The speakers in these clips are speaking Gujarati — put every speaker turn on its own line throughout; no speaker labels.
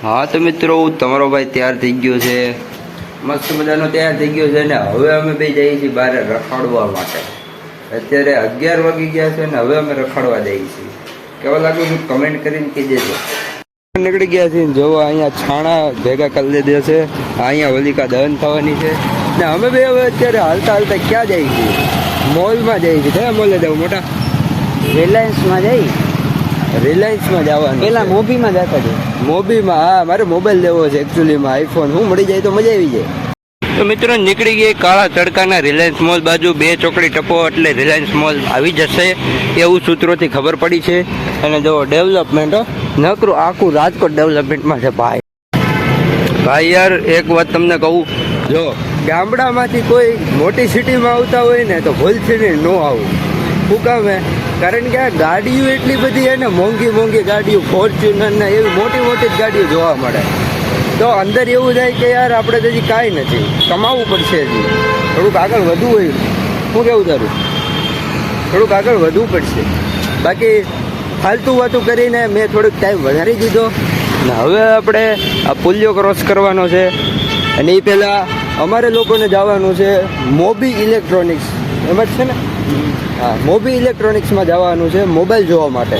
હા તો મિત્રો તમારો ભાઈ તૈયાર થઈ ગયો છે, મસ્ત મજાનો તૈયાર થઈ ગયો છે ને હવે અમે બે જઈએ છીએ બહાર રખડવા માટે. અત્યારે 11 વાગી ગયા છે ને હવે અમે રખડવા જઈએ છીએ. કેવા લાગ્યું છે કમેન્ટ કરીને કહી દેજો. નીકળી ગયા છે જો અહીંયા છાણા ભેગા કરી લીધા છે, અહીંયા હોલિકા દહન થવાની છે ને અમે બે હવે અત્યારે હાલતા હાલતા ક્યાં જઈએ છીએ? મોલમાં જઈએ છીએ. કયા મોલે જવું મોટા?
રિલાયન્સમાં જઈ.
રિલાયન્સમાં જવાનું
પેલા મોબીમાં જતા છે.
મોબીમાં? હા, મારે મોબાઈલ લેવો છે એકચ્યુઅલીમાં, આઈફોન. હું મળી જાય તો મજા આવી જાય. તો મિત્રો નીકળી ગઈ કાળા તડકાના રિલાયન્સ મોલ બાજુ. 2 ચોકડી ટપો એટલે રિલાયન્સ મોલ આવી જશે એવું સૂત્રોથી ખબર પડી છે. અને જો ડેવલપમેન્ટ નકરું આખું રાજકોટ ડેવલપમેન્ટમાં છે ભાઈ. ભાઈ યાર એક વાત તમને કહું, જો ગામડામાંથી કોઈ મોટી સિટીમાં આવતા હોય ને તો ભૂલથી ન આવું. શું કામ હે? કારણ કે આ ગાડીઓ એટલી બધી છે ને, મોંઘી મોંઘી ગાડીઓ, ફોર્ચ્યુનર ને એવી મોટી મોટી જ ગાડીઓ જોવા મળે. તો અંદર એવું થાય કે યાર આપણે તો હજી કાંઈ નથી, કમાવવું પડશે હજી, થોડુંક આગળ વધવું હોય. શું કેવું તારું? થોડુંક આગળ વધવું પડશે. બાકી ફાલતુ વાતું કરીને મેં થોડુંક ટાઈમ વધારી દીધો ને હવે આપણે આ પુલિયો ક્રોસ કરવાનો છે. અને એ પહેલાં અમારે લોકોને જવાનું છે મોબી ઇલેક્ટ્રોનિક્સ, એમ જ છે ને? હા, મોબી ઇલેક્ટ્રોનિક્સમાં જવાનું છે મોબાઈલ જોવા માટે.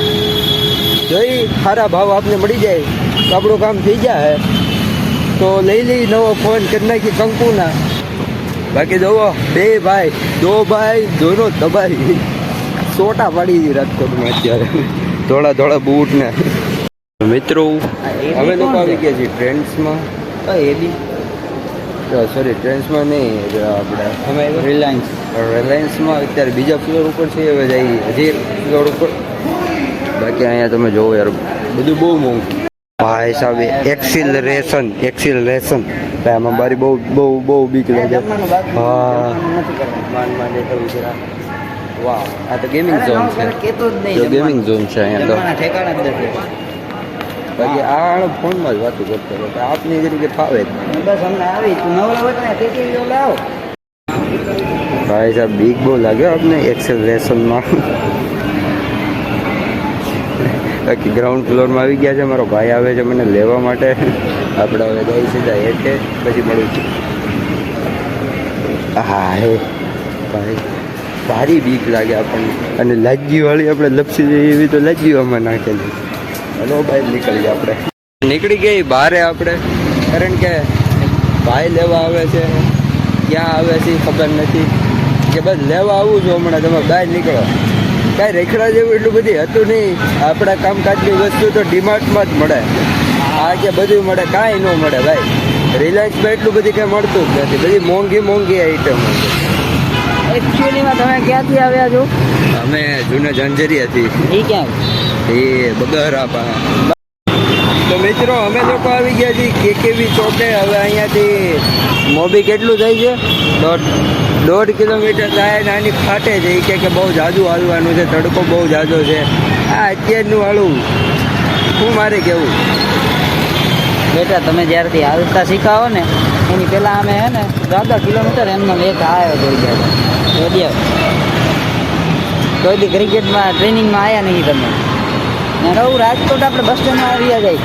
જો એ સારા ભાવ આપને મળી જાય તો આપણું કામ થઈ જાય. તો લઈ લઈ નવો ફોન કરી નાખી કંકુના. બાકી જુઓ બે ભાઈ, દો ભાઈ દોનો દબાઈ સોટા પાડી દીધી રાજકોટમાં અત્યારે. ધોળા ધોળા બૂટ ને. મિત્રો અમે લોકો આવી ગયા છીએ ટ્રેન્ડ્સમાં.
એ બી
સોરી, ટ્રેન્ડ્સમાં નહીં, આપણે
અમે
રિલાયન્સમાં અત્યારે બીજા ફ્લોર ઉપર છે. હવે જઈએ હજી એક ફ્લોર ઉપર. બાકી અહીંયા તમે જોવો યાર બધું બહુ મોંઘું ભાઈ સાહેબ. એક્સિલરેશન આમાં મારી બહુ બહુ બહુ બીક લાગે. હા, વાહ, આ તો ગેમિંગ ઝોન છે. ગેમિંગ ઝોન છે અહીંયા તો. બાકી આ ફોનમાં જ વાતું કરતો હતો, આપની તરીકે ફાવે.
બસ અમને આવી લાવ.
ભાઈ સાહેબ બીક બહુ લાગ્યો આપને એક્સેલરેશનમાં. બાકી ગ્રાઉન્ડ ફ્લોરમાં આવી ગયા છે. મારો ભાઈ આવે છે મને લેવા માટે. આપણે હવે જઈ સીધા હેઠે, પછી મળું છું. હા હે ભાઈ, સારી બીક લાગે આપણને. અને લાજ્જીવાળી આપણે લપસી જઈએ એવી તો લાજ્જીવામાં નાખેલી. હલો ભાઈ, નીકળીએ આપણે. નીકળી ગઈ બહારે આપણે, કારણ કે ભાઈ લેવા આવે છે. ક્યાં આવે છે ખબર નથી, કે બસ લેવા આવું છું હમણાં, તમે બહાર નીકળો. કાંઈ રેખડા જેવું એટલું બધી હતું નહીં. આપણા કામકાજની વસ્તુ તો ડીમાર્ટમાં જ મળે. આ કે બધું મળે, કાંઈ ન મળે ભાઈ. રિલાયન્સમાં એટલું બધી કંઈ મળતું જ નથી. બધી મોંઘી મોંઘી આઈટમ.
એકચ્યુઅલીમાં તમે ક્યાંથી આવ્યા છો?
અમે જૂના ઝંઝરિયાથી.
એ ક્યાં?
એ બગહરા પાસે. તો મિત્રો અમે લોકો આવી ગયા છીએ કેકેવી ચોકે. હવે અહીંયાથી મોબી કેટલું થાય છે? 1.5 કિલોમીટર થાય ને આની ફાટે છે. એ કે બહુ જાજુ હાલવાનું છે, તડકો બહુ જાજો છે. આ અત્યારનું હાલું શું મારે કેવું?
બેટા તમે જ્યારથી હાલતા શીખાવો ને એની પહેલાં અમે હે ને 14 કિલોમીટર એમનો એક આવ્યો જોઈ ગયા. કોઈ દી ક્રિકેટમાં ટ્રેનિંગમાં આવ્યા નહીં તમે? નવું રાજકોટ આપણે બસ સ્ટેન્ડમાં આવ્યા જાય.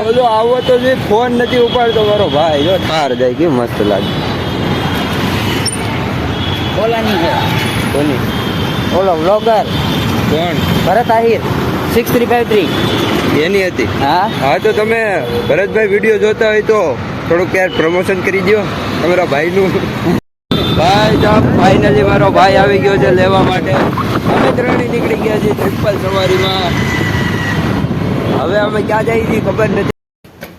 બધો આવો તો જે ફોન નથી ઉપાડતો મારો ભાઈ. જો ઠાર જાય, કેવું મસ્ત લાગે.
ઓલાની છે.
કોની?
ઓલો વ્લોગર
કોણ?
ભરત આહિર 6353
એની હતી.
હા
હા, તો તમે ભરતભાઈ વિડીયો જોતા હોય તો થોડુંક યાર પ્રમોશન કરી દો તમારા ભાઈનું. ભાઈ સાહેબ ફાઇનલી મારો ભાઈ આવી ગયો છે લેવા માટે. અમે ત્રણેય નીકળી ગયા છીએ ટ્રિપલ સવારીમાં. હવે અમે ક્યાં જઈએ છીએ ખબર નથી.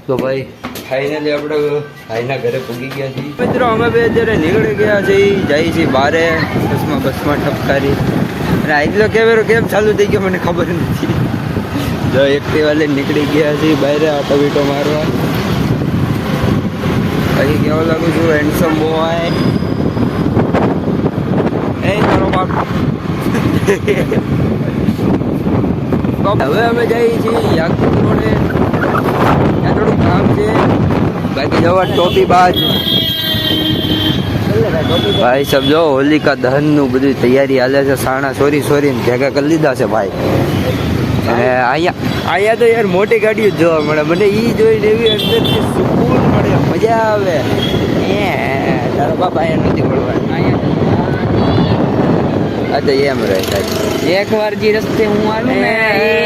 તો ભાઈ ફાઇનલી આપણે ભાઈના ઘરે પૂગી ગયા છીએ. મિત્રો અમે બે અત્યારે નીકળી ગયા છીએ, જઈએ છીએ બારે બસમાં ઠપકારી. અને આજલો કેમેરો કેમ ચાલુ થઈ ગયો મને ખબર નથી. જો એક્ટિવા લઈને નીકળી ગયા છીએ બહાર આટો વીટો મારવા. બાકી કેવો લાગુ છું? Handsome boy. એ મારો બાપ. હવે અમે જઈએ છીએ યાકુબ રોડે. ત્યાં થોડુંક કામ છે. બાકી જવા ટોપી બાજ. ભાઈ સમજો હોલિકા દહનનું બધી તૈયારી હાલે છે. સાણા સોરી ભેગા કરી લીધા છે ભાઈ. અને અહીંયા તો યાર મોટી ગાડીઓ જ જોવા મળે. મને ઈ જોઈને એવી અંદરથી સુકૂન મળે, મજા આવે. તારો બાપ અહીંયા નથી મળવાનું. આ તો એમ રહે સાહેબ.
એકવાર જે રસ્તે હું આવું ને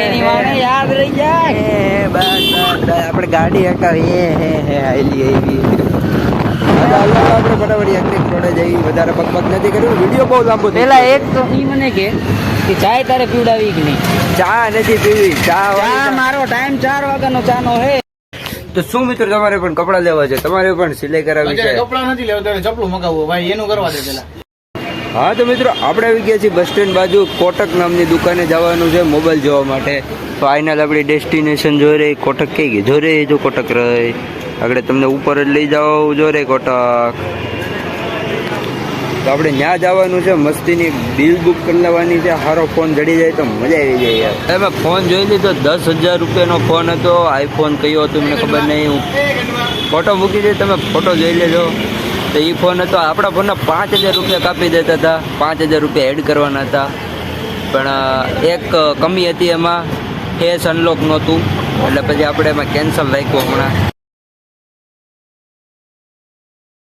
એની વાળે યાદ રહી જાય.
બસ આપણે ગાડી હકાવી હાઈલી આવી. આપણે ફટાફટ એક રોડે જઈ, વધારે પગપગ નથી કર્યું. વિડીયો બહુ લાંબો
પેલા એક તો ઈ મને કે ચાય તારે પીવડાવી કે નહીં.
ચા નથી પીવી.
ચા મારો ટાઈમ 4 વાગ્યાનો ચાનો હે.
તો શું મિત્રો તમારે પણ કપડાં લેવા છે, તમારે પણ સિલાઈ કરાવી છે?
કપડા નથી લેવા, તારે ચપલું મગાવવું ભાઈ, એનું કરવા દે પેલા.
હા તો મિત્રો આપણે આવી ગયા છીએ બસ સ્ટેન્ડ બાજુ. કોટક નામની દુકાને જવાનું છે મોબાઈલ જોવા માટે. ફાઇનલ આપણી ડેસ્ટિનેશન જોઈ રહી કોટક કઈ ગઈ, જો રે જો કોટક રહી આગળ તમને ઉપર જ લઈ જાઓ. જો રે કોટક. તો આપણે ત્યાં જવાનું છે, મસ્તીની બિલ બુક કરી લેવાની છે. સારો ફોન જડી જાય તો મજા આવી જાય યાર. તમે ફોન જોઈ લીધો, 10,000 રૂપિયાનો ફોન હતો. આઈફોન કયો હતો મને ખબર નહીં, હું ફોટો મૂકી દે, તમે ફોટો જોઈ લેજો. તો એ ફોન હતો, આપણા ફોનના 5,000 રૂપિયા કાપી દેતા હતા, 5,000 રૂપિયા એડ કરવાના હતા. પણ એક કમી હતી એમાં, ફેસ અનલોક નહોતું, એટલે પછી આપણે એમાં કેન્સલ રાખ્યું હમણાં.